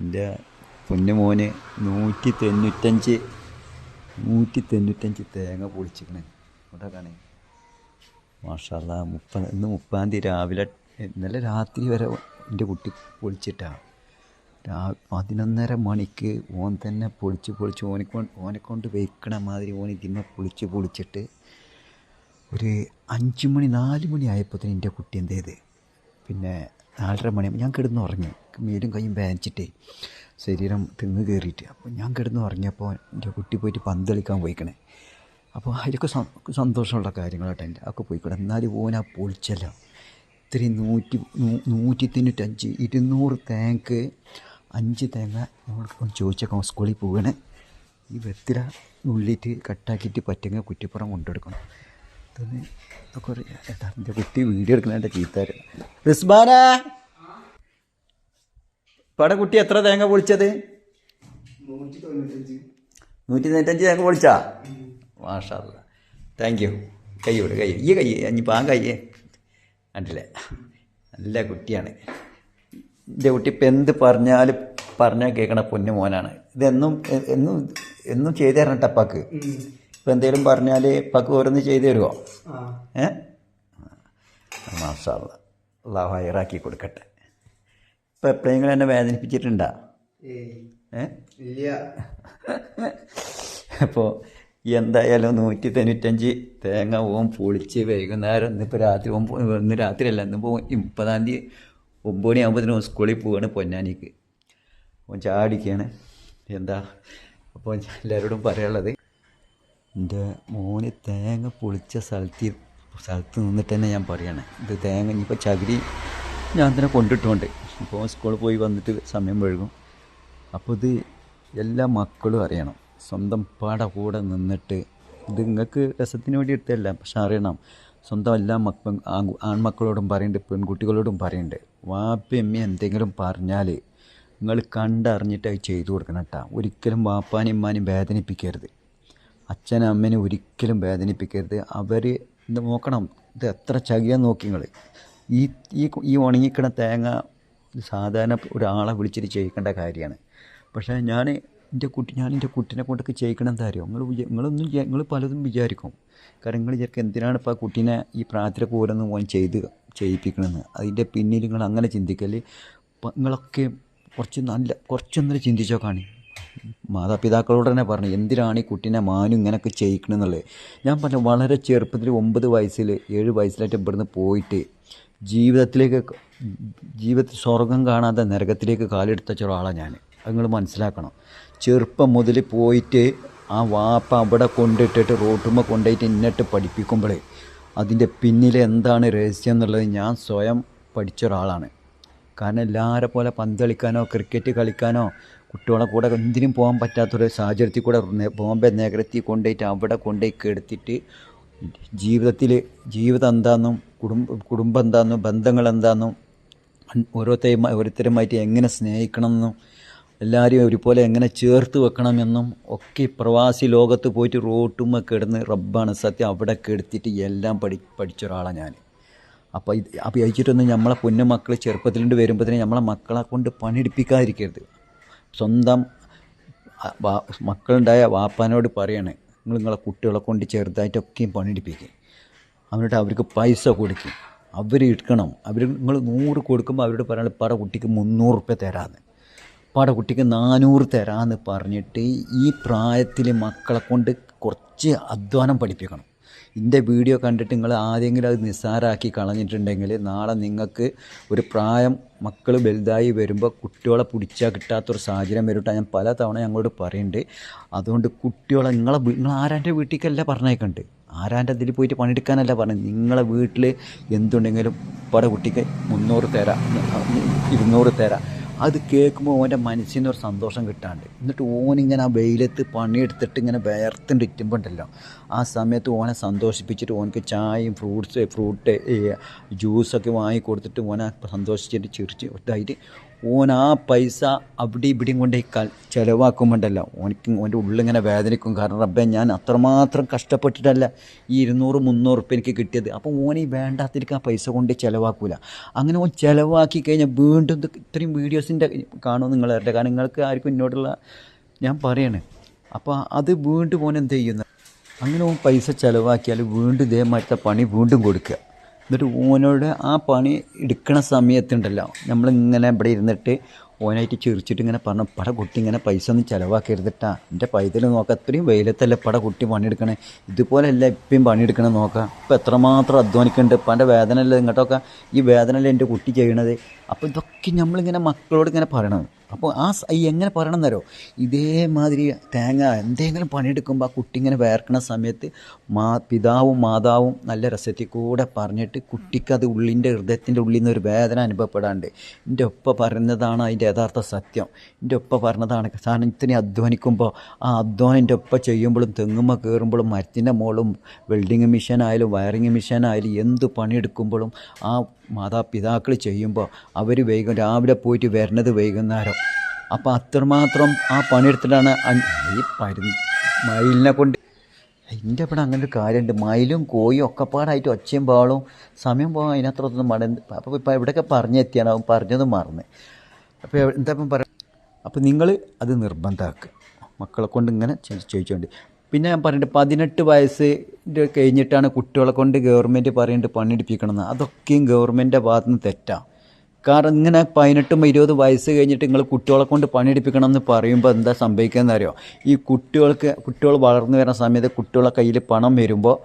എൻ്റെ പൊന്നു മോന് 195 തേങ്ങ പൊളിച്ചിക്കണേ. ഇവിടെ കാണേ മാഷാ അല്ലാ. ഇന്ന് 30-ാം തീയതി രാവിലെ, ഇന്നലെ രാത്രി വരെ എൻ്റെ കുട്ടി പൊളിച്ചിട്ടാണ്. 11:30 മണിക്ക് ഓൻ തന്നെ പൊളിച്ച് ഓനെക്കൊണ്ട് വെയ്ക്കണ മാതിരി ഓൻ ഇതിന്മേ പൊളിച്ചിട്ട് ഒരു 4 മണി ആയപ്പോഴത്തേന് എൻ്റെ കുട്ടി എന്ത് ചെയ്ത്, പിന്നെ 4:30 മണി ഞാൻ കിടന്ന് ഉറങ്ങി. മേലും കൈയും വേദനിച്ചിട്ടേ ശരീരം തിന്ന് കയറിയിട്ട്. അപ്പോൾ ഞാൻ കിടന്ന് ഉറങ്ങിയപ്പോൾ എൻ്റെ കുട്ടി പോയിട്ട് പന്ത് കളിക്കാൻ പോയിക്കണേ. അപ്പോൾ അതിലൊക്കെ സന്തോഷമുള്ള കാര്യങ്ങളായിട്ട് എൻ്റെ ഒക്കെ പോയിക്കണേ. എന്നാലും ഓൻ ആ പൊളിച്ചല്ല ഇത്രയും 195 200 തേങ്ങക്ക് 5 തേങ്ങ നമ്മൾക്ക് ചോദിച്ചേക്കാം സ്കൂളിൽ പോവുകയാണ്. ഈ വെത്തില ഉള്ളിയിട്ട് കട്ടാക്കിയിട്ട് പറ്റുന്ന കുറ്റിപ്പുറം കൊണ്ടെടുക്കണം. ഇതൊക്കെ ഏട്ടാ എൻ്റെ കുട്ടി വീഡിയോ എടുക്കണേൻ്റെ ചീത്താര്. റിസ്ബാന പട കുട്ടി എത്ര തേങ്ങ പൊളിച്ചത്? 195 തേങ്ങ പൊളിച്ചാ? മാഷാ അല്ലാ, താങ്ക് യു. കൈ ഇനിയിപ്പോൾ ആ കയ്യേ കണ്ടില്ലേ, നല്ല കുട്ടിയാണ് എൻ്റെ കുട്ടി. ഇപ്പം എന്ത് പറഞ്ഞാൽ കേൾക്കണ പൊന്നു മോനാണ്. എന്നും ചെയ്തു തരണം കേട്ടോ അപ്പാക്ക്. ഇപ്പം എന്തെങ്കിലും പറഞ്ഞാൽ അപ്പാക്ക് ഓരോന്ന് ചെയ്തു തരുമോ? മാഷാ അല്ലാ, അല്ലാഹു ഹൈറാക്കി കൊടുക്കട്ടെ. ഇപ്പം എപ്പോഴെങ്കിലും എന്നെ വേദനിപ്പിച്ചിട്ടുണ്ടോ? അപ്പോൾ എന്തായാലും 195 തേങ്ങ ഓൻ പൊളിച്ച് വൈകുന്നേരം ഇന്നിപ്പോൾ രാത്രിയല്ല, ഇന്നിപ്പോൾ 30-ാം തീയതി 9 മണിയാകുമ്പോഴത്തേനും സ്കൂളിൽ പോവുകയാണ് പൊന്നാനിക്ക്. ഓൻ ചാടിക്കുകയാണ്. എന്താ അപ്പോൾ എല്ലാവരോടും പറയാനുള്ളത്, എൻ്റെ മോന് തേങ്ങ പൊളിച്ച സ്ഥലത്ത് നിന്നിട്ട് തന്നെ ഞാൻ പറയുകയാണ്. ഇത് തേങ്ങ ഇനിയിപ്പോൾ ചകിരി ഞാൻ തന്നെ കൊണ്ടിട്ടുണ്ട്. ഇപ്പോൾ സ്കൂളിൽ പോയി വന്നിട്ട് സമയം വഴുകും. അപ്പോൾ ഇത് എല്ലാ മക്കളും അറിയണം. സ്വന്തം പാടെ കൂടെ നിന്നിട്ട്, ഇത് നിങ്ങൾക്ക് രസത്തിന് വേണ്ടി എടുത്തല്ല, പക്ഷെ അറിയണം. സ്വന്തം എല്ലാ ആൺമക്കളോടും പറയുന്നുണ്ട്, പെൺകുട്ടികളോടും പറയുന്നുണ്ട്, വാപ്പയും അമ്മയും എന്തെങ്കിലും പറഞ്ഞാൽ നിങ്ങൾ കണ്ടറിഞ്ഞിട്ട് അത് ചെയ്തു കൊടുക്കണം കേട്ടോ. ഒരിക്കലും വാപ്പാനും ഉമ്മാനും വേദനിപ്പിക്കരുത്. അച്ഛനും അമ്മേനും ഒരിക്കലും വേദനിപ്പിക്കരുത്. അവർ ഇത് നോക്കണം, ഇത് എത്ര ചകിയാൻ നോക്കി നിങ്ങൾ. ഈ ഉണങ്ങിക്കണ തേങ്ങ സാധാരണ ഒരാളെ വിളിച്ചിട്ട് ചെയ്യിക്കേണ്ട കാര്യമാണ്. പക്ഷേ ഞാൻ എൻ്റെ കുട്ടീനെ കൊണ്ടൊക്കെ ചെയ്യിക്കണം എന്താ അറിയോ? നിങ്ങൾ പലതും വിചാരിക്കും. കാരണം നിങ്ങൾ വിചാരിക്കും എന്തിനാണ് ഇപ്പോൾ ആ കുട്ടീനെ ഈ പ്രാർത്ഥനയ്ക്ക് ഓരോന്നും ഓൻ ചെയ്യിപ്പിക്കണമെന്ന്. അതിൻ്റെ പിന്നിൽ നിങ്ങൾ അങ്ങനെ ചിന്തിക്കൽ. നിങ്ങളൊക്കെ കുറച്ചൊന്നും ചിന്തിച്ചോ കാണി. മാതാപിതാക്കളോട് തന്നെ പറഞ്ഞു എന്തിനാണ് ഈ കുട്ടീനെ മാനും ഇങ്ങനെയൊക്കെ ചെയ്യിക്കണമെന്നുള്ളത്. ഞാൻ പറഞ്ഞു, വളരെ ചെറുപ്പത്തിൽ 9 വയസ്സിൽ 7 വയസ്സിലായിട്ട് ഇവിടുന്ന് പോയിട്ട് ജീവിതത്തിൽ സ്വർഗം കാണാതെ നരകത്തിലേക്ക് കാലെടുത്ത ഒരാളാണ് ഞാൻ. അത് നിങ്ങൾ മനസ്സിലാക്കണം. ചെറുപ്പം മുതൽ പോയിട്ട് ആ വാപ്പ അവിടെ കൊണ്ടിട്ടിട്ട് റോട്ടുമ്മ കൊണ്ടുപോയിട്ട് ഇന്നിട്ട് പഠിപ്പിക്കുമ്പോഴേ അതിൻ്റെ പിന്നിൽ എന്താണ് രഹസ്യം എന്നുള്ളത് ഞാൻ സ്വയം പഠിച്ച ഒരാളാണ്. കാരണം എല്ലാവരെ പോലെ പന്ത് കളിക്കാനോ ക്രിക്കറ്റ് കളിക്കാനോ കുട്ടികളെ കൂടെ എന്തിനും പോകാൻ പറ്റാത്തൊരു സാഹചര്യത്തിൽ കൂടെ ബോംബെ നഗരത്തിൽ കൊണ്ടുപോയിട്ട് അവിടെ കൊണ്ടുപോയി കെടുത്തിട്ട് ജീവിതം എന്താണെന്നും കുടുംബം എന്താണെന്നും ബന്ധങ്ങൾ എന്താണെന്നും ഓരോരുത്തരുമായിട്ട് എങ്ങനെ സ്നേഹിക്കണമെന്നും എല്ലാവരെയും ഒരുപോലെ എങ്ങനെ ചേർത്ത് വെക്കണമെന്നും ഒക്കെ പ്രവാസി ലോകത്ത് പോയിട്ട് റോട്ടുമ്മ കിടന്ന് റബ്ബാണ് സത്യം അവിടെ കെടുത്തിട്ട് എല്ലാം പഠിച്ച ഒരാളാണ് ഞാൻ. അപ്പോൾ അയച്ചിട്ടൊന്നും നമ്മളെ പൊന്നുമക്കൾ ചെറുപ്പത്തിലുണ്ട് വരുമ്പോഴത്തേന് നമ്മളെ മക്കളെ കൊണ്ട് പണിയെടുപ്പിക്കാതിരിക്കരുത്. സ്വന്തം മക്കളുണ്ടായ വാപ്പാനോട് പറയണേ, നിങ്ങളെ കുട്ടികളെ കൊണ്ട് ചെറുതായിട്ടൊക്കെയും പണിയെടുപ്പിക്കും. എന്നിട്ട് അവർക്ക് പൈസ കൊടുക്കും, അവർ എടുക്കണം. നിങ്ങൾ 100 കൊടുക്കുമ്പോൾ അവരോട് പറയണം ഇപ്പാടെ കുട്ടിക്ക് 300 റുപ്യ തരാമെന്ന്, ഇപ്പാടെ കുട്ടിക്ക് 400 തരാമെന്ന് പറഞ്ഞിട്ട് ഈ പ്രായത്തിൽ മക്കളെ കൊണ്ട് കുറച്ച് അധ്വാനം പഠിപ്പിക്കണം. എൻ്റെ വീഡിയോ കണ്ടിട്ട് നിങ്ങൾ ആരെങ്കിലും അത് നിസ്സാരാക്കി കളഞ്ഞിട്ടുണ്ടെങ്കിൽ നാളെ നിങ്ങൾക്ക് ഒരു പ്രായം മക്കൾ വലുതായി വരുമ്പോൾ കുട്ടികളെ പിടിച്ചാൽ കിട്ടാത്തൊരു സാഹചര്യം വരട്ടെ. ഞാൻ പല തവണ ഞങ്ങളോട് പറയുന്നുണ്ട്. അതുകൊണ്ട് കുട്ടികളെ നിങ്ങൾ ആരാൻ്റെ വീട്ടിലേക്കല്ല പറഞ്ഞേക്കണ്ട്, ആരാൻ്റെ അതിൽ പോയിട്ട് പണിയെടുക്കാനല്ല പറഞ്ഞത്. നിങ്ങളെ വീട്ടിൽ എന്തുണ്ടെങ്കിലും പട കുട്ടിക്ക് 300 തരാം 200 തരാം. അത് കേൾക്കുമ്പോൾ ഓൻ്റെ മനസ്സിൽ നിന്നൊരു സന്തോഷം കിട്ടാണ്ട്. എന്നിട്ട് ഓനിങ്ങനെ ആ വെയിലത്ത് പണിയെടുത്തിട്ട് ഇങ്ങനെ വേർത്തിട്ട് ഇറ്റുമ്പോൾ ഉണ്ടല്ലോ, ആ സമയത്ത് ഓനെ സന്തോഷിപ്പിച്ചിട്ട് ഓനക്ക് ചായയും ഫ്രൂട്ട് ജ്യൂസൊക്കെ വാങ്ങി കൊടുത്തിട്ട് ഓനെ സന്തോഷിച്ചിട്ട് ചിരിച്ച് ഇതായിട്ട് ഓൻ ആ പൈസ അവിടെ ഇവിടെയും കൊണ്ട് ചിലവാക്കുമ്പോണ്ടല്ലോ ഓൻ്റെ ഉള്ളിങ്ങനെ വേദനിക്കും. കാരണം റബ്ബേ ഞാൻ അത്രമാത്രം കഷ്ടപ്പെട്ടിട്ടല്ല ഈ 200-300 ഉറുപ്പ്യ എനിക്ക് കിട്ടിയത്. അപ്പോൾ ഓൻ ഈ വേണ്ടാത്തിരിക്കാൻ ആ പൈസ കൊണ്ട് ചിലവാക്കൂല. അങ്ങനെ ഓൻ ചിലവാക്കി കഴിഞ്ഞാൽ വീണ്ടും ഇത്രയും വീഡിയോസിൻ്റെ കാണും നിങ്ങളവരുടെ. കാരണം നിങ്ങൾക്ക് ആർക്കും എന്നോടുള്ള ഞാൻ പറയണേ. അപ്പോൾ അത് വീണ്ടും ഓൻ എന്ത് ചെയ്യുന്നത്, അങ്ങനെ ഓൻ പൈസ ചിലവാക്കിയാൽ വീണ്ടും ഇതേമാതിരത്തെ പണി വീണ്ടും കൊടുക്കുക. എന്നിട്ട് ഓനോട് ആ പണി എടുക്കണ സമയത്തുണ്ടല്ലോ നമ്മളിങ്ങനെ ഇവിടെ ഇരുന്നിട്ട് ഓനായിട്ട് ചിരിച്ചിട്ട് ഇങ്ങനെ പറഞ്ഞു, പട കുട്ടി ഇങ്ങനെ പൈസ ഒന്നും ചിലവാക്കരുതിട്ടാ, എൻ്റെ പൈതൽ നോക്കാം, അത്രയും വെയിലത്തല്ലേ പട കുട്ടി പണിയെടുക്കണേ, ഇതുപോലെയല്ല ഇപ്പം പണിയെടുക്കണം നോക്കാം, ഇപ്പം എത്രമാത്രം അധ്വാനിക്കുന്നുണ്ട്, ഇപ്പം എൻ്റെ വേദന അല്ലേ ഇങ്ങോട്ടൊക്കെ, ഈ വേദനയല്ലേ എൻ്റെ കുട്ടി ചെയ്യണത്. അപ്പോൾ ഇതൊക്കെ നമ്മളിങ്ങനെ മക്കളോട് ഇങ്ങനെ പറയണം. അപ്പോൾ എങ്ങനെ പറയണം എന്നോ, ഇതേമാതിരി തേങ്ങ എന്തെങ്കിലും പണിയെടുക്കുമ്പോൾ ആ കുട്ടി ഇങ്ങനെ വേർക്കണ സമയത്ത് പിതാവും മാതാവും നല്ല രസത്തിൽ കൂടെ പറഞ്ഞിട്ട് കുട്ടിക്കത് ഉള്ളിൻ്റെ ഹൃദയത്തിൻ്റെ ഉള്ളിൽ നിന്ന് ഒരു വേദന അനുഭവപ്പെടാണ്ട്, എൻ്റെ ഒപ്പ പറയുന്നതാണ് അതിൻ്റെ യഥാർത്ഥ സത്യം, എൻ്റെ ഒപ്പ പറഞ്ഞതാണ്. കാരണം ഇത്രയും അധ്വാനിക്കുമ്പോൾ ആ അധ്വാനം എൻ്റെ ഒപ്പ ചെയ്യുമ്പോഴും തെങ്ങുമ്മ കയറുമ്പോഴും മരത്തിൻ്റെ മുകളും വെൽഡിങ് മെഷീനായാലും വയറിങ് മെഷീനായാലും എന്ത് പണിയെടുക്കുമ്പോഴും ആ മാതാപിതാക്കൾ ചെയ്യുമ്പോൾ അവർ രാവിലെ പോയിട്ട് വരുന്നത് വൈകുന്നേരം. അപ്പോൾ അത്രമാത്രം ആ പണിയെടുത്തിട്ടാണ് ഈ മയിലിനെ കൊണ്ട്. എൻ്റെ ഇവിടെ അങ്ങനെ ഒരു കാര്യമുണ്ട്, മയിലും കോയും ഒക്കെപ്പാടായിട്ട് ഒച്ചയും പാളും സമയം പോകാൻ അതിനത്രത്തൊന്നും അപ്പോൾ ഇപ്പോൾ എവിടെയൊക്കെ പറഞ്ഞെത്തിയാണ് അവൻ പറഞ്ഞതും മറന്ന്. അപ്പോൾ എന്താ ഇപ്പം പറയാം. അപ്പോൾ നിങ്ങൾ അത് നിർബന്ധമാക്കുക മക്കളെ കൊണ്ട് ഇങ്ങനെ ചോദിച്ചുകൊണ്ട്. പിന്നെ ഞാൻ പറഞ്ഞിട്ട് 18 വയസ്സ് കഴിഞ്ഞിട്ടാണ് കുട്ടികളെ കൊണ്ട് ഗവൺമെൻറ് പറയുന്നുണ്ട് പണിയെടുപ്പിക്കണമെന്ന്. അതൊക്കെയും ഗവൺമെൻറ്റിൻ്റെ ഭാഗത്തു നിന്ന് തെറ്റാണ്. കാരണം ഇങ്ങനെ 18-20 വയസ്സ് കഴിഞ്ഞിട്ട് നിങ്ങൾ കുട്ടികളെ കൊണ്ട് പണിയെടുപ്പിക്കണമെന്ന് പറയുമ്പോൾ എന്താ സംഭവിക്കുകയെന്ന് അറിയോ, ഈ കുട്ടികൾ വളർന്നു വരുന്ന സമയത്ത് കുട്ടികളെ കയ്യിൽ പണം വരുമ്പോൾ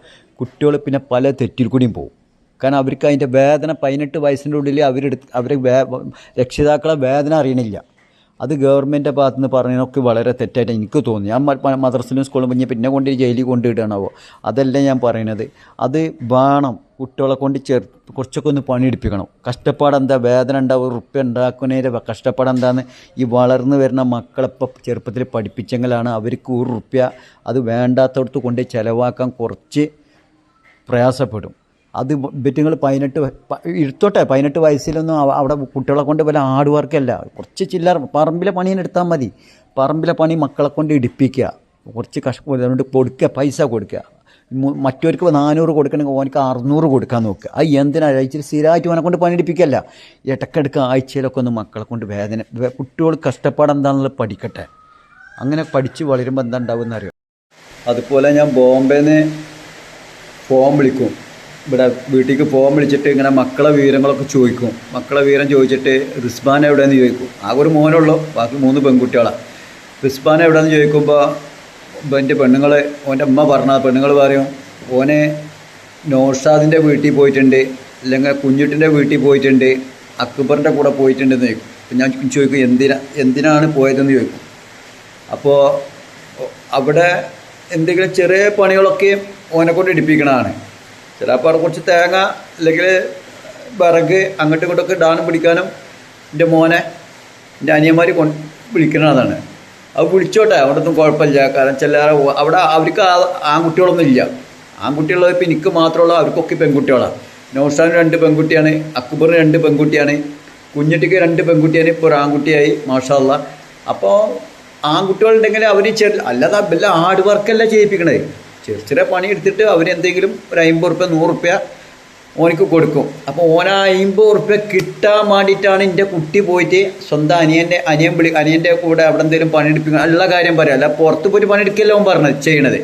കുട്ടികൾ പിന്നെ പല തെറ്റിൽ കൂടിയും പോകും. കാരണം അവർക്ക് അതിൻ്റെ വേദന 18 വയസ്സിൻ്റെ ഉള്ളിൽ അവരെ രക്ഷിതാക്കളെ വേദന അറിയണില്ല. അത് ഗവൺമെൻറ്റിൻ്റെ ഭാഗത്തു നിന്ന് പറഞ്ഞതൊക്കെ വളരെ തെറ്റായിട്ട് എനിക്ക് തോന്നി. ഞാൻ മദ്രസിലും സ്കൂളിലും പിന്നെ കൊണ്ട് ജയിലിൽ കൊണ്ടിടണമോ, അതല്ല ഞാൻ പറയുന്നത്. അത് വേണം, കുട്ടികളെ കൊണ്ട് കുറച്ചൊക്കെ ഒന്ന് പണിയെടുപ്പിക്കണം. കഷ്ടപ്പാടെന്താ, വേദന ഉണ്ടാവും, ഉറുപ്പ്യ ഉണ്ടാക്കുന്നതിൻ്റെ കഷ്ടപ്പാടെന്താന്ന് ഈ വളർന്നു വരുന്ന മക്കളിപ്പോൾ ചെറുപ്പത്തിൽ പഠിപ്പിച്ചെങ്കിലാണ് അവർക്ക് ഉറുപ്പ്യ അത് വേണ്ടാത്തടത്ത് കൊണ്ട് ചിലവാക്കാൻ കുറച്ച് പ്രയാസപ്പെടും. അത് നിങ്ങൾ 18 വയസ്സിലൊന്നും അവിടെ കുട്ടികളെ കൊണ്ട് വല്ല ഹാർഡ് വർക്കല്ല, കുറച്ച് ചില്ലറ പറമ്പിലെ പണിയെടുത്താൽ മതി. പറമ്പിലെ പണി മക്കളെ കൊണ്ട് ഇടിപ്പിക്കുക, കുറച്ച് അതുകൊണ്ട് കൊടുക്കുക, പൈസ കൊടുക്കുക. മറ്റവർക്ക് 400 കൊടുക്കണമെങ്കിൽ ഓനക്ക് 600 കൊടുക്കാൻ നോക്കുക. അത് എന്തിനാണ് ഇച്ചിരി സ്ഥിരമായിട്ട് ഓനെ കൊണ്ട് പണിയെടുപ്പിക്കല്ല, ഇടയ്ക്കിടയ്ക്ക് ആഴ്ചയിലൊക്കെ ഒന്ന് മക്കളെ കൊണ്ട് കുട്ടികൾ കഷ്ടപ്പാടെന്താണെന്നുള്ളത് പഠിക്കട്ടെ. അങ്ങനെ പഠിച്ച് വളരുമ്പോൾ എന്താ ഉണ്ടാവുമെന്ന് അറിയാം. അതുപോലെ ഞാൻ ബോംബെന്ന് ഫോൺ വിളിക്കും, ഇവിടെ വീട്ടിലേക്ക് ഫോൺ വിളിച്ചിട്ട് ഇങ്ങനെ മക്കളെ വിവരങ്ങളൊക്കെ ചോദിക്കും. മക്കളെ വിവരം ചോദിച്ചിട്ട് റിസ്ബാൻ എവിടെയെന്ന് ചോദിക്കും. ആകെ ഒരു മോനുള്ളൂ, ബാക്കി 3 പെൺകുട്ടികളാണ്. റിസ്ബാൻ എവിടെയെന്ന് ചോദിക്കുമ്പോൾ എൻ്റെ പെണ്ണുങ്ങൾ, ഓൻ്റെ അമ്മ പറഞ്ഞ പെണ്ണുങ്ങൾ പറയും ഓനെ നൗഷാദിൻ്റെ വീട്ടിൽ പോയിട്ടുണ്ട്, അല്ലെങ്കിൽ കുഞ്ഞുട്ടിൻ്റെ വീട്ടിൽ പോയിട്ടുണ്ട്, അക്ബറിൻ്റെ കൂടെ പോയിട്ടുണ്ടെന്ന് ചോദിക്കും. അപ്പം ഞാൻ ചോദിക്കും എന്തിനാണ് പോയതെന്ന് ചോദിക്കും. അപ്പോൾ അവിടെ എന്തെങ്കിലും ചെറിയ പണികളൊക്കെ ഓനെ കൊണ്ട് ഇടിപ്പിക്കണതാണ്. ചിലപ്പോൾ അവിടെ കുറച്ച് തേങ്ങ അല്ലെങ്കിൽ വിറക് അങ്ങോട്ടും ഇങ്ങോട്ടൊക്കെ ഇടാനും പിടിക്കാനും എൻ്റെ മോനെ എൻ്റെ അനിയന്മാർ വിളിക്കുന്നതാണ്. അത് വിളിച്ചോട്ടെ, അവിടെ ഒന്നും കുഴപ്പമില്ല. കാരണം അവിടെ അവർക്ക് ആൺകുട്ടികളൊന്നും ഇല്ല. ആൺകുട്ടികളുള്ളത് ഇപ്പം എനിക്ക് മാത്രമുള്ള, അവർക്കൊക്കെ പെൺകുട്ടികളാണ്. നൗഷാദിന് 2 പെൺകുട്ടിയാണ്, അക്ബറിന് 2 പെൺകുട്ടിയാണ്, കുഞ്ഞിട്ടിക്ക് 2 പെൺകുട്ടിയാണ്, ഇപ്പോൾ ഒരു ആൺകുട്ടിയായി മാഷാ അല്ലാ. അപ്പോൾ ആൺകുട്ടികളുണ്ടെങ്കിൽ അവർ അല്ലാതെ വല്ല ഹാർഡ് വർക്കല്ല ചെയ്യിപ്പിക്കണത്. ചെറിയ പണി എടുത്തിട്ട് അവരെന്തെങ്കിലും ഒരു 50 ഉറുപ്പ്യ 100 ഉറുപ്പ്യ ഓനിക്ക് കൊടുക്കും. അപ്പോൾ ഓന 50 ഉറുപ്പ്യ കിട്ടാൻ വേണ്ടിയിട്ടാണ് എൻ്റെ കുട്ടി പോയിട്ട് സ്വന്തം അനിയൻ്റെ കൂടെ അവിടെ എന്തെങ്കിലും പണിയെടുപ്പിക്കണം ഉള്ള കാര്യം പറയാം. അല്ല പുറത്ത് പോയിട്ട് പണിയെടുക്കല്ല ഓൻ പറഞ്ഞത് ചെയ്യണത്.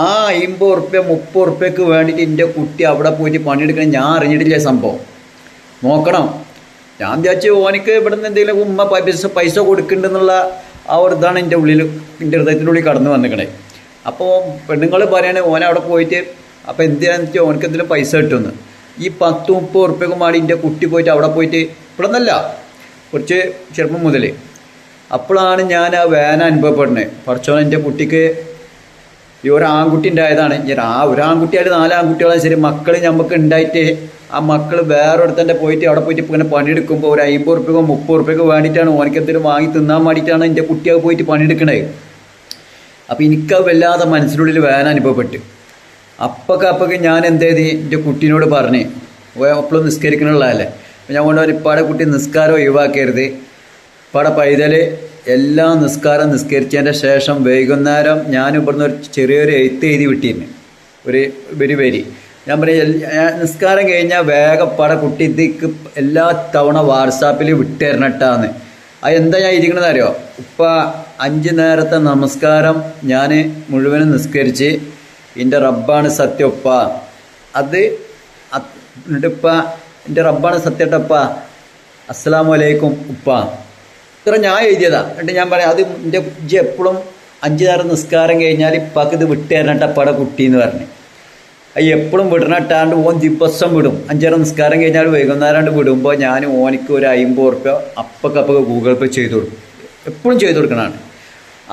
ആ 50 ഉറുപ്പ്യ 30 ഉറുപ്പ്യക്ക് വേണ്ടിയിട്ട് എൻ്റെ കുട്ടി അവിടെ പോയിട്ട് പണിയെടുക്കണം ഞാൻ അറിഞ്ഞിട്ടില്ല സംഭവം. നോക്കണം. ഞാൻ വിചാരിച്ചു ഓനിക്ക് ഇവിടെ നിന്ന് എന്തെങ്കിലും ഉമ്മ പൈസ കൊടുക്കുന്നുണ്ടെന്നുള്ള ആ ഒരു ഇതാണ് എൻ്റെ ഹൃദയത്തിൻ്റെ ഉള്ളിൽ കടന്നു വന്നിക്കണേ. അപ്പോൾ പെണ്ണുങ്ങൾ പറയണേ ഓനെ അവിടെ പോയിട്ട് അപ്പോൾ എന്തിനാണെന്ന് വെച്ചാൽ ഓനക്ക് എന്തെങ്കിലും പൈസ കിട്ടുമെന്ന്. ഈ 10-30 ഉറുപ്പ്യക്ക് മാടി എൻ്റെ കുട്ടി പോയിട്ട് അവിടെ പോയിട്ട് ഇവിടെ നിന്നല്ല, കുറച്ച് ചെറുപ്പം മുതൽ. അപ്പോഴാണ് ഞാൻ ആ വേദന അനുഭവപ്പെടുന്നത്. പഠിച്ചോൻ എൻ്റെ കുട്ടിക്ക് ഈ ഒരു ആൺകുട്ടി ഉണ്ടായതാണ്. ഒരു ആൺകുട്ടിയായാലും 4 ആൺകുട്ടികളായാലും ശരി, മക്കൾ നമുക്ക് ഉണ്ടായിട്ട് ആ മക്കൾ വേറൊരുത്തൻ്റെ പോയിട്ട് അവിടെ പോയിട്ട് ഇങ്ങനെ പണിയെടുക്കുമ്പോൾ ഒരു 50 ഉറുപ്പ്യക്കോ 30 ഉറുപ്പ്യക്കോ വേണ്ടിയിട്ടാണ് ഓനക്ക് എന്തെങ്കിലും വാങ്ങി തിന്നാൻ വേണ്ടിയിട്ടാണ് എൻ്റെ കുട്ടിയെ പോയിട്ട് പണിയെടുക്കണത്. അപ്പോൾ എനിക്കത് വല്ലാതെ മനസ്സിനുള്ളിൽ വേദന അനുഭവപ്പെട്ടു. അപ്പൊക്കെ ഞാൻ എന്ത് ചെയ്ത് എൻ്റെ കുട്ടീനോട് പറഞ്ഞ്, അപ്പോഴും നിസ്കരിക്കണുള്ളതല്ലേ, അപ്പോൾ ഞാൻ കൊണ്ടുപോയി ഇപ്പാടെ കുട്ടി നിസ്കാരം ഒഴിവാക്കരുത്, ഇവിടെ പൈതൽ എല്ലാ നിസ്കാരം നിസ്കരിച്ചതിൻ്റെ ശേഷം വൈകുന്നേരം ഞാൻ ഇവിടുന്ന് ഒരു ചെറിയൊരു എഴുത്ത് എഴുതി വിട്ടിരുന്നു, ഒരു വരി. ഞാൻ പറയും നിസ്കാരം കഴിഞ്ഞാൽ വേഗം പട കുട്ടി ഇതിക്ക് എല്ലാ തവണ വാട്സാപ്പിൽ വിട്ടുതരണട്ടാന്ന്. അത് എന്താ ഞാൻ ഇരിക്കണത് അറിയോ? ഇപ്പം 5 നേരത്തെ നമസ്കാരം ഞാൻ മുഴുവനും നിസ്കരിച്ച് എൻ്റെ റബ്ബാണ് സത്യം ഉപ്പ, അത് എന്നിട്ടിപ്പ എൻ്റെ റബ്ബാണ് സത്യട്ടപ്പ, അസ്സലാമു അലൈക്കും ഉപ്പ, ഇത്ര ഞാൻ എഴുതിയതാ. എന്നിട്ട് ഞാൻ പറയാം അത് എൻ്റെ ഇജ്ജ് എപ്പോഴും 5 നേരം നിസ്കാരം കഴിഞ്ഞാൽ ഇപ്പാക്ക് ഇത് വിട്ടുതരണട്ടപ്പട കുട്ടി എന്ന് പറഞ്ഞു. അത് എപ്പോഴും വിടണട്ടാണ്ട് ഓൻ ദിവസം വിടും. 5 നേരം നിസ്കാരം കഴിഞ്ഞാൽ വൈകുന്നേരം വിടുമ്പോൾ ഞാൻ ഓനിക്ക് ഒരു 50 ഉറുപ്യ അപ്പക്കപ്പൊക്കെ ഗൂഗിൾ പേ ചെയ്ത് കൊടുക്കും, എപ്പോഴും ചെയ്ത് കൊടുക്കണതാണ്.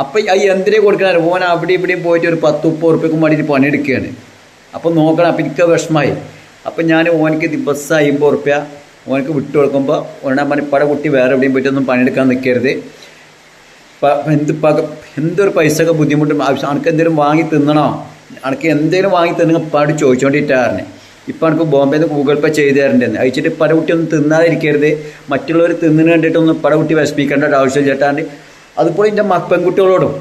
അപ്പം ഈ എന്തിനേ കൊടുക്കണ ഓൻ അവിടെ ഇവിടെയും പോയിട്ട് ഒരു 10-30 ഉറുപ്പ്യക്കും വേണ്ടിയിട്ട് പണിയെടുക്കുകയാണ്. അപ്പം നോക്കണം. അപ്പം എനിക്ക് വിഷമമായി. അപ്പം ഞാൻ ഓനിക്ക് ദിവസം 50 ഉറുപ്യ ഓനക്ക് വിട്ടു കൊടുക്കുമ്പോൾ ഓനാ പറഞ്ഞ പട കുട്ടി വേറെ എവിടെയും പോയിട്ടൊന്നും പണിയെടുക്കാൻ നിൽക്കരുത്, എന്തൊരു പൈസയൊക്കെ ബുദ്ധിമുട്ടും ആവശ്യം, അനക്ക് എന്തെങ്കിലും വാങ്ങി തിന്നണോ, അനക്ക് എന്തെങ്കിലും വാങ്ങി തിന്നുക പാട് ചോദിച്ചുകൊണ്ടിട്ടായിരുന്നു. ഇപ്പം എനിക്ക് ബോംബെയിൽ നിന്ന് ഗൂഗിൾ പേ ചെയ്ത് തരേണ്ടതെന്ന് അയച്ചിട്ട് പട കുട്ടി ഒന്നും തിന്നാതിരിക്കരുത്, മറ്റുള്ളവർ തിന്നിന് കണ്ടിട്ടൊന്നും പട കുട്ടി വിഷമിക്കേണ്ട ഒരു ആവശ്യം ചേട്ടാണ്ട്. അതുപോലെ എൻ്റെ പെൺകുട്ടികളോടും,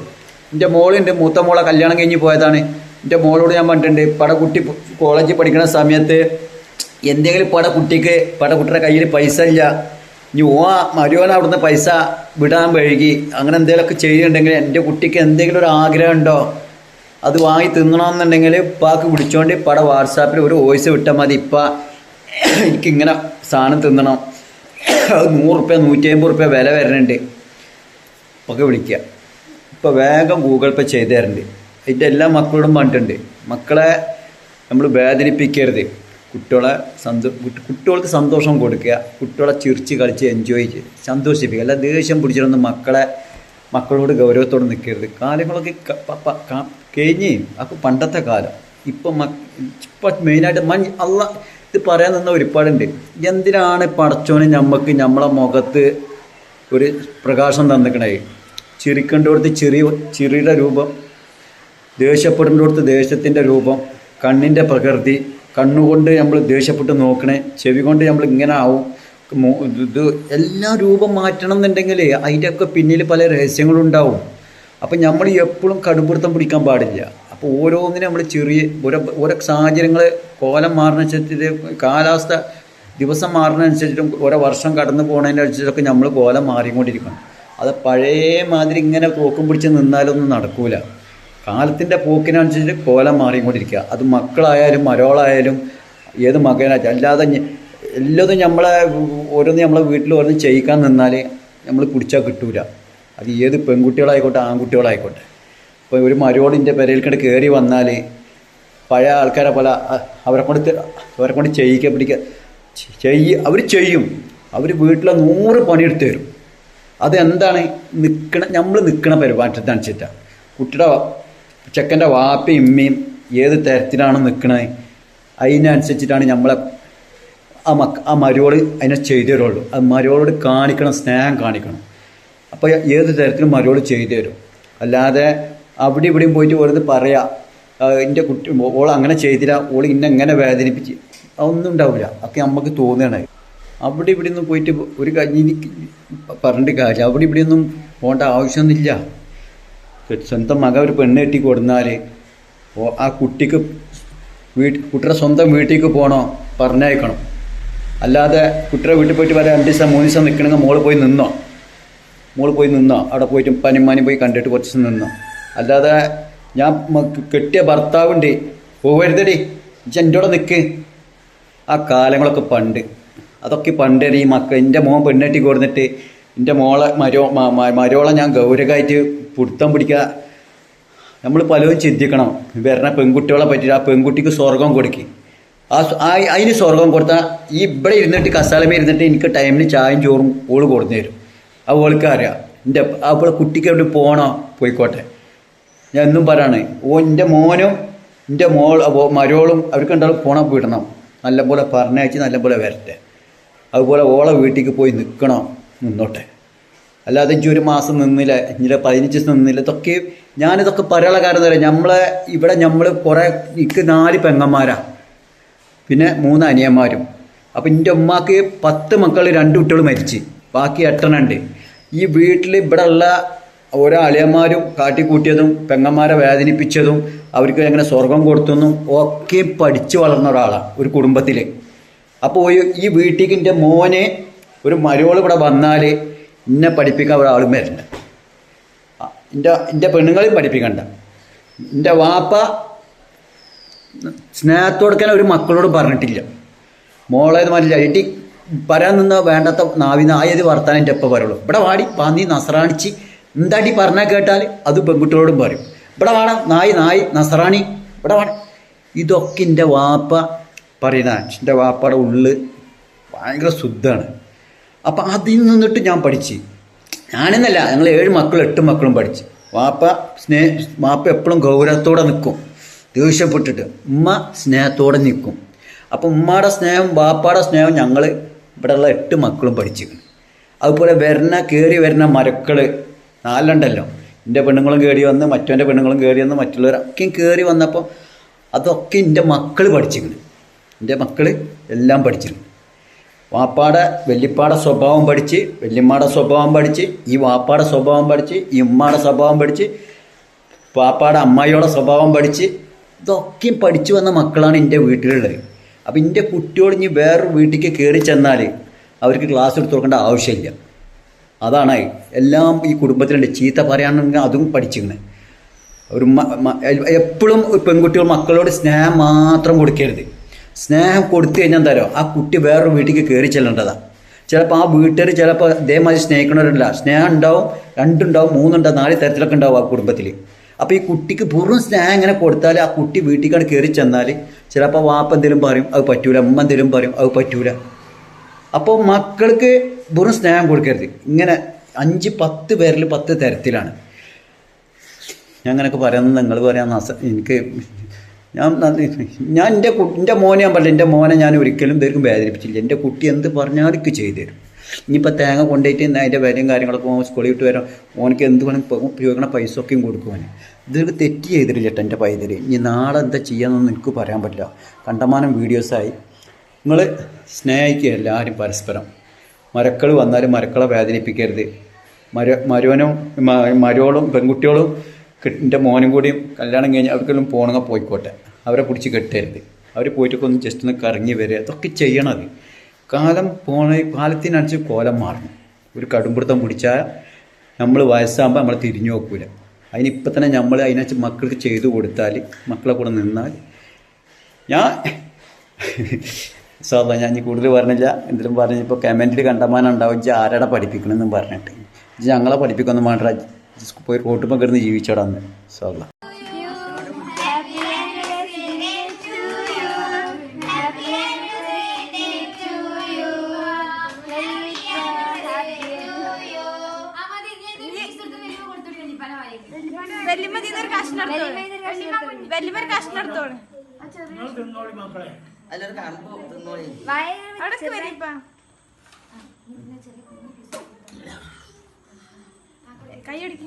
എൻ്റെ മോളുണ്ട്, മൂത്ത മോളെ കല്യാണം കഴിഞ്ഞ് പോയതാണ്. എൻ്റെ മോളോട് ഞാൻ പറഞ്ഞിട്ടുണ്ട്, പടകുട്ടി കോളേജിൽ പഠിക്കുന്ന സമയത്ത് എന്തെങ്കിലും പടകുട്ടിയുടെ കയ്യിൽ പൈസ ഇല്ല, ഇനി മരുവൻ അവിടുന്ന് പൈസ വിടാൻ വഴുകി, അങ്ങനെ എന്തെങ്കിലുമൊക്കെ ചെയ്യുന്നുണ്ടെങ്കിൽ എൻ്റെ കുട്ടിക്ക് എന്തെങ്കിലും ഒരു ആഗ്രഹം ഉണ്ടോ അത് വാങ്ങി തിന്നണമെന്നുണ്ടെങ്കിൽ ഇപ്പാക്ക് വിളിച്ചോണ്ട് വാട്സാപ്പിൽ ഒരു വോയിസ് വിട്ടാൽ മതി, ഇപ്പം എനിക്കിങ്ങനെ സാധനം തിന്നണം, അത് 100 ഉറുപ്യ 150 ഉറുപ്യ വില വരുന്നുണ്ട്, ഒക്കെ വിളിക്കുക. ഇപ്പോൾ വേഗം ഗൂഗിൾ പേ ചെയ്ത് തരുന്നുണ്ട്. അതിൻ്റെ എല്ലാ മക്കളോടും പറഞ്ഞിട്ടുണ്ട്, മക്കളെ നമ്മൾ വേദനിപ്പിക്കരുത്, കുട്ടികൾക്ക് സന്തോഷം കൊടുക്കുക, കുട്ടികളെ ചിരിച്ച് കളിച്ച് എൻജോയ് ചെയ്ത് സന്തോഷിപ്പിക്കുക, അല്ല ദേഷ്യം പിടിച്ചിട്ടൊന്നും മക്കളോട് ഗൗരവത്തോടെ നിൽക്കരുത്. കാലങ്ങളൊക്കെ കഴിഞ്ഞ് അപ്പോൾ പണ്ടത്തെ കാലം. ഇപ്പം മെയിനായിട്ട് ഇത് പറയാൻ നിന്ന ഒരുപാടുണ്ട്. എന്തിനാണ് പടച്ചോന് നമ്മളെ മുഖത്ത് ഒരു പ്രകാശം തന്നിക്കണേ? ചിരിക്കേണ്ടടുത്ത് ചിരിയുടെ രൂപം, ദേഷ്യപ്പെടേണ്ടടുത്ത് ദേഷ്യത്തിൻ്റെ രൂപം, കണ്ണിൻ്റെ പ്രകൃതി, കണ്ണുകൊണ്ട് നമ്മൾ ദേഷ്യപ്പെട്ട് നോക്കണേ, ചെവി കൊണ്ട് നമ്മൾ ഇങ്ങനെ ആവും, ഇത് എല്ലാ രൂപം മാറ്റണം എന്നുണ്ടെങ്കിൽ അതിൻ്റെയൊക്കെ പിന്നിൽ പല രഹസ്യങ്ങളുണ്ടാവും. അപ്പം നമ്മൾ എപ്പോഴും കടുംപിടുത്തം പിടിക്കാൻ പാടില്ല. അപ്പോൾ ഓരോന്നിനും നമ്മൾ ഓരോ സാഹചര്യങ്ങൾ കോലം മാറുന്നതനുസരിച്ചിട്ട്, കാലാവസ്ഥ ദിവസം മാറുന്നതനുസരിച്ചിട്ടും ഓരോ വർഷം കടന്നു പോകുന്നതിനനുസരിച്ചൊക്കെ നമ്മൾ കോലം മാറിക്കൊണ്ടിരിക്കണം. അത് പഴയ മാതിരി ഇങ്ങനെ തോക്കും പിടിച്ച് നിന്നാലൊന്നും നടക്കൂല. കാലത്തിൻ്റെ പോക്കിനനുസരിച്ച് കോലം മാറിക്കൊണ്ടിരിക്കുക. അത് മക്കളായാലും മരോളായാലും ഏത് മകനായാലും, അല്ലാതെ എല്ലാതും ഓരോന്ന് നമ്മളെ വീട്ടിൽ ഓരോന്ന് ചെയ്യിക്കാൻ നിന്നാൽ നമ്മൾ പിടിച്ചാൽ കിട്ടൂല. അത് ഏത് പെൺകുട്ടികളായിക്കോട്ടെ ആൺകുട്ടികളായിക്കോട്ടെ. ഇപ്പോൾ ഒരു മരോളിൻ്റെ പെരയിൽക്കണ്ട് കയറി വന്നാൽ പഴയ ആൾക്കാരെ പോലെ അവരെ കൊണ്ട് ചെയ്യിക്കുക അവർ ചെയ്യും. അവർ വീട്ടിലെ 100 പണിയെടുത്ത് തരും. അതെന്താണ് നമ്മൾ നിൽക്കണ പെരുമാറ്റത്തനുസരിച്ചിട്ടാണ്. ചെക്കൻ്റെ വാപ്പയും ഉമ്മയും ഏത് തരത്തിലാണ് നിൽക്കണത് അതിനനുസരിച്ചിട്ടാണ് നമ്മളെ ആ മരോള് അതിനെ ചെയ്തു തരുള്ളൂ. അത് മരോളോട് കാണിക്കണം, സ്നേഹം കാണിക്കണം. അപ്പോൾ ഏത് തരത്തിലും മരോള് ചെയ്തു തരും. അല്ലാതെ അവിടെ ഇവിടെയും പോയിട്ട് വെറുതെ പറയാം എൻ്റെ കുട്ടി ഓൾ അങ്ങനെ ചെയ്തില്ല, ഓൾ ഇന്നെങ്ങനെ വേദനിപ്പിച്ച്, അതൊന്നും ഉണ്ടാവില്ല. ഒക്കെ നമുക്ക് തോന്നുകയാണ്. അവിടെ ഇവിടെ ഒന്നും പോയിട്ട് ഒരു എനിക്ക് പറഞ്ഞിട്ട് കാര്യം, അവിടെ ഇവിടെ ഒന്നും പോകേണ്ട ആവശ്യമൊന്നുമില്ല. സ്വന്തം മക ഒരു പെണ്ണ് കെട്ടി കൊടുന്നാൽ ആ കുട്ടിക്ക് കുട്ടിയുടെ സ്വന്തം വീട്ടിലേക്ക് പോകണോ പറഞ്ഞയക്കണം. അല്ലാതെ കുട്ടിയുടെ വീട്ടിൽ പോയിട്ട് വരെ 2 ദിവസം 3 ദിവസം നിൽക്കണമെങ്കിൽ മോള് പോയി നിന്നോ അവിടെ പോയിട്ട് പനിമാനി പോയി കണ്ടിട്ട് കുറച്ച് ദിവസം നിന്നോ. അല്ലാതെ ഞാൻ കെട്ടിയ ഭർത്താവുണ്ട് പോകരുതടി എൻ്റെ കൂടെ നിൽക്ക്. ആ കാലങ്ങളൊക്കെ അതൊക്കെ പണ്ടേ ഈ എൻ്റെ മോൻ പെണ്ണെട്ടി കൊടുത്തിട്ട് എൻ്റെ മരോളെ ഞാൻ ഗൗരവമായിട്ട് പിടുത്തം പിടിക്കുക. നമ്മൾ പലരും ചിന്തിക്കണം, വരുന്ന പെൺകുട്ടികളെ പറ്റിയിട്ട് ആ പെൺകുട്ടിക്ക് സ്വർഗം കൊടുക്കുക. അതിന് സ്വർഗം കൊടുത്താൽ ഈ ഇവിടെ ഇരുന്നിട്ട് കസാലമേ ഇരുന്നിട്ട് എനിക്ക് ടൈമിന് ചായയും ചോറും ഓള് കൊടുത്തു തരും. ആ ഓൾക്ക് അറിയാം അപ്പോൾ കുട്ടിക്ക് എവിടെ പോകണോ പോയിക്കോട്ടെ. ഞാൻ എന്നും പറയാണ്, എൻ്റെ മോനും എൻ്റെ മരോളും അവർക്ക് ഉണ്ടാവും പോണം വിടണം, നല്ലപോലെ പറഞ്ഞയച്ച് നല്ലപോലെ വരട്ടെ. അതുപോലെ ഓളെ വീട്ടിലേക്ക് പോയി നിന്നോട്ടെ. അല്ലാതെ ഇഞ്ചി 1 മാസം നിന്നില്ല, ഇഞ്ചി 15 ദിവസം നിന്നില്ല. ഞാനിതൊക്കെ പറയാനുള്ള കാരണം എന്താ പറയുക, ഇവിടെ കുറേ 4 പെങ്ങന്മാരാണ്, പിന്നെ 3 അനിയന്മാരും. അപ്പം എൻ്റെ ഉമ്മാക്ക് 10 മക്കൾ 2 കുട്ടികൾ മരിച്ച്, ബാക്കി 8 ഉണ്ട്. ഈ വീട്ടിൽ ഇവിടെ ഉള്ള ഓരോ അളിയന്മാരും കാട്ടിക്കൂട്ടിയതും പെങ്ങന്മാരെ വേദനിപ്പിച്ചതും അവർക്ക് എങ്ങനെ സ്വർഗം കൊടുത്തെന്നും ഒക്കെ പഠിച്ചു വളർന്ന ഒരാളാണ് ഒരു കുടുംബത്തിൽ. അപ്പോൾ ഈ വീട്ടിലേക്ക് എൻ്റെ മോനെ ഒരു മരോള് ഇവിടെ വന്നാൽ എന്നെ പഠിപ്പിക്കാൻ ഒരാളും വരണ്ട, എൻ്റെ പെണ്ണുങ്ങളെയും പഠിപ്പിക്കണ്ട. എൻ്റെ വാപ്പ സ്നേഹത്തോടുക്കാൻ ഒരു മക്കളോട് പറഞ്ഞിട്ടില്ല. മോളേന്ന് പറഞ്ഞില്ല, ഇട്ടി പറയാൻ നിന്ന് വേണ്ടാത്ത നാവിന്ന് ആയത് വർത്താനം എൻ്റെ ഒപ്പം പറയുള്ളൂ. ഇവിടെ വാടി പാന്നി നസറാണിച്ച് എന്താട്ടി പറഞ്ഞാൽ കേട്ടാൽ അത് പെൺകുട്ടികളോടും പറയും. ഇവിടെ വേണം നായി നസറാണി ഇവിടെ വേണം. ഇതൊക്കെ എൻ്റെ വാപ്പ പറയുന്ന എൻ്റെ വാപ്പയുടെ ഉള്ളിൽ ഭയങ്കര ശുദ്ധമാണ്. അപ്പം അതിൽ നിന്നിട്ട് ഞാൻ പഠിച്ച്, ഞാനെന്നല്ല ഞങ്ങൾ 7 മക്കളും 8 മക്കളും പഠിച്ച്. വാപ്പ എപ്പോഴും ഗൗരവത്തോടെ നിൽക്കും, ദേഷ്യപ്പെട്ടിട്ട്. ഉമ്മ സ്നേഹത്തോടെ നിൽക്കും. അപ്പം ഉമ്മയുടെ സ്നേഹം വാപ്പയുടെ സ്നേഹം ഞങ്ങൾ ഇവിടെയുള്ള 8 മക്കളും പഠിച്ചിരിക്കുന്നു. അതുപോലെ കയറി വരുന്ന മരക്കൾ 4 ഉണ്ടല്ലോ. എൻ്റെ പെണ്ണുങ്ങളും കയറി വന്ന്, മറ്റവൻ്റെ പെണ്ണുങ്ങളും കയറി വന്ന്, മറ്റുള്ളവരൊക്കെയും കയറി വന്നപ്പോൾ അതൊക്കെ എൻ്റെ മക്കൾ പഠിച്ചിരിക്കുന്നു. എൻ്റെ മക്കൾ എല്ലാം പഠിച്ചിരുന്നു. വാപ്പാടെ വല്യപ്പാടെ സ്വഭാവം പഠിച്ച്, വല്യമ്മയുടെ സ്വഭാവം പഠിച്ച്, ഈ വാപ്പാടെ സ്വഭാവം പഠിച്ച്, ഈ ഉമ്മയുടെ സ്വഭാവം പഠിച്ച്, വാപ്പാടെ അമ്മായിയുടെ സ്വഭാവം പഠിച്ച്, ഇതൊക്കെയും പഠിച്ചു വന്ന മക്കളാണ് എൻ്റെ വീട്ടിലുള്ളത്. അപ്പം എൻ്റെ കുട്ടിയോട് ഇനി വേറൊരു വീട്ടിലേക്ക് കയറി ചെന്നാൽ അവർക്ക് ക്ലാസ് എടുത്ത് കൊടുക്കേണ്ട ആവശ്യമില്ല. അതാണ് എല്ലാം ഈ കുടുംബത്തിലുണ്ട്. ചീത്ത പറയാണെങ്കിൽ അതും പഠിച്ചിരിക്കുന്നത്. ഒരു എപ്പോഴും പെൺകുട്ടികൾ മക്കളോട് സ്നേഹം മാത്രം കൊടുക്കരുത്. സ്നേഹം കൊടുത്തു കഴിഞ്ഞാൽ തരാം ആ കുട്ടി വേറൊരു വീട്ടിലേക്ക് കയറി ചെല്ലേണ്ടതാണ്. ചിലപ്പോൾ ആ വീട്ടുകാർ ചിലപ്പോൾ ഇതേമാതിരി സ്നേഹിക്കണവരല്ല. സ്നേഹം ഉണ്ടാവും, 2 ഉണ്ടാവും, 3 ഉണ്ടാവും, 4 തരത്തിലൊക്കെ ഉണ്ടാവും ആ കുടുംബത്തിൽ. അപ്പോൾ ഈ കുട്ടിക്ക് പൂർണ്ണ സ്നേഹം ഇങ്ങനെ കൊടുത്താൽ ആ കുട്ടി വീട്ടിലേക്കാണ് കയറി ചെന്നാൽ ചിലപ്പോൾ വാപ്പ എന്തെങ്കിലും പറയും അത് പറ്റൂല, അമ്മ എന്തെങ്കിലും പറയും അത് പറ്റൂല. അപ്പോൾ മക്കൾക്ക് പൂർണ്ണ സ്നേഹം കൊടുക്കരുത്. ഇങ്ങനെ 5-10 പേരിൽ 10 തരത്തിലാണ്. ഞാൻ അങ്ങനെയൊക്കെ പറയുന്നത് നിങ്ങൾ പറയാൻ എനിക്ക് ഞാൻ എൻ്റെ മോനെ ഞാൻ പറഞ്ഞില്ല, എൻ്റെ മോനെ ഞാൻ ഒരിക്കലും ഇതായിരിക്കും വേദനിപ്പിച്ചില്ല. എൻ്റെ കുട്ടി എന്ത് പറഞ്ഞാലും എനിക്ക് ചെയ്തു തരും. ഇനിയിപ്പോൾ തേങ്ങ കൊണ്ടുപോയിട്ട് അതിൻ്റെ വിലയും കാര്യങ്ങളൊക്കെ സ്കൂളിൽ വിട്ട് വരാം, ഓനക്ക് എന്ത് വേണം ഉപയോഗിക്കണ പൈസ ഒക്കെയും കൊടുക്കുവാൻ. ഇതൊക്കെ തെറ്റ് ചെയ്തിട്ടില്ല ചേട്ടാ എൻ്റെ പൈതൽ. ഇനി നാളെ എന്താ ചെയ്യാമെന്നൊന്നും എനിക്ക് പറയാൻ പറ്റില്ല. കണ്ടമാനം വീഡിയോസായി. നിങ്ങൾ സ്നേഹിക്കുക എല്ലാവരും പരസ്പരം. മരക്കൾ വന്നാലും മരക്കളെ വേദനിപ്പിക്കരുത്. മരോളും പെൺകുട്ടികളും എൻ്റെ മോനും കൂടിയും കല്യാണം കഴിഞ്ഞ് അവർക്കെല്ലാം പോകണമെങ്കിൽ പോയിക്കോട്ടെ, അവരെ പിടിച്ച് കെട്ടരുത്. അവർ പോയിട്ടൊക്കെ ഒന്ന് ജസ്റ്റ് ഒന്ന് കറങ്ങി വരിക, അതൊക്കെ ചെയ്യണത്. കാലത്തിനനുസരിച്ച് കോലം മാറണം. ഒരു കടുംപിടുത്തം പിടിച്ചാൽ നമ്മൾ വയസ്സാകുമ്പോൾ നമ്മൾ തിരിഞ്ഞു നോക്കൂല. അതിനിപ്പം തന്നെ നമ്മൾ അതിനനുസരിച്ച് മക്കൾക്ക് ചെയ്തു കൊടുത്താൽ, മക്കളെ കൂടെ നിന്നാൽ ഞാൻ ഞാൻ കൂടുതൽ പറഞ്ഞില്ല. എന്തെങ്കിലും പറഞ്ഞപ്പോൾ കമൻറ്റിൽ കണ്ടമാനം ഉണ്ടാവും ആരാടെ പഠിപ്പിക്കണമെന്നും പറഞ്ഞിട്ട്. ഞങ്ങളെ പഠിപ്പിക്കൊന്നും വേണ്ട, പോയി റോട്ടുമ്പോൾ കിടന്ന് ജീവിച്ചോടാന്ന്. സോള കൈയടിക്ക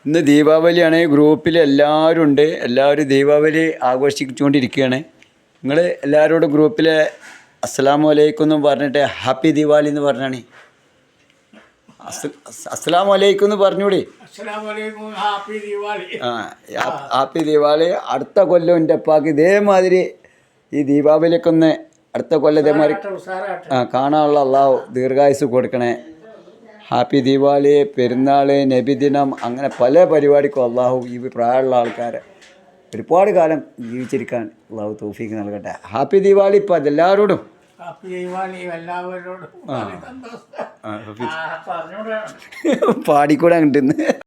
ഇന്ന് ദീപാവലിയാണ്. ഗ്രൂപ്പിൽ എല്ലാവരും ഉണ്ട്. എല്ലാവരും ദീപാവലി ആഘോഷിച്ചുകൊണ്ടിരിക്കുകയാണ്. നിങ്ങൾ എല്ലാവരോടും ഗ്രൂപ്പിൽ അസ്സലാമു അലൈക്കും എന്നും പറഞ്ഞിട്ട് ഹാപ്പി ദീപാവലി എന്ന് പറഞ്ഞാണ്. അസ്സലാമു അലൈക്കും എന്ന് പറഞ്ഞൂടി. ഹാപ്പി ദീപാവലി. അടുത്ത കൊല്ലം എൻ്റെ അപ്പാക്ക് ഇതേമാതിരി ഈ ദീപാവലിയൊക്കെ ഒന്ന് അടുത്ത കൊല്ലം ഇതേമാതിരി കാണാനുള്ള അള്ളാഹു ദീർഘായുസ് കൊടുക്കണേ. ഹാപ്പി ദീപാവലി, പെരുന്നാൾ, നബിദിനം, അങ്ങനെ പല പരിപാടിക്കും അള്ളാഹു ഈ പ്രായമുള്ള ആൾക്കാരെ ഒരുപാട് കാലം ജീവിച്ചിരിക്കാൻ അള്ളാഹു തൗഫീക്ക് നൽകട്ടെ. ഹാപ്പി ദീപാവലി. ഇപ്പം അതെല്ലാവരോടും പാടിക്കൂടെ കിട്ടുന്നു.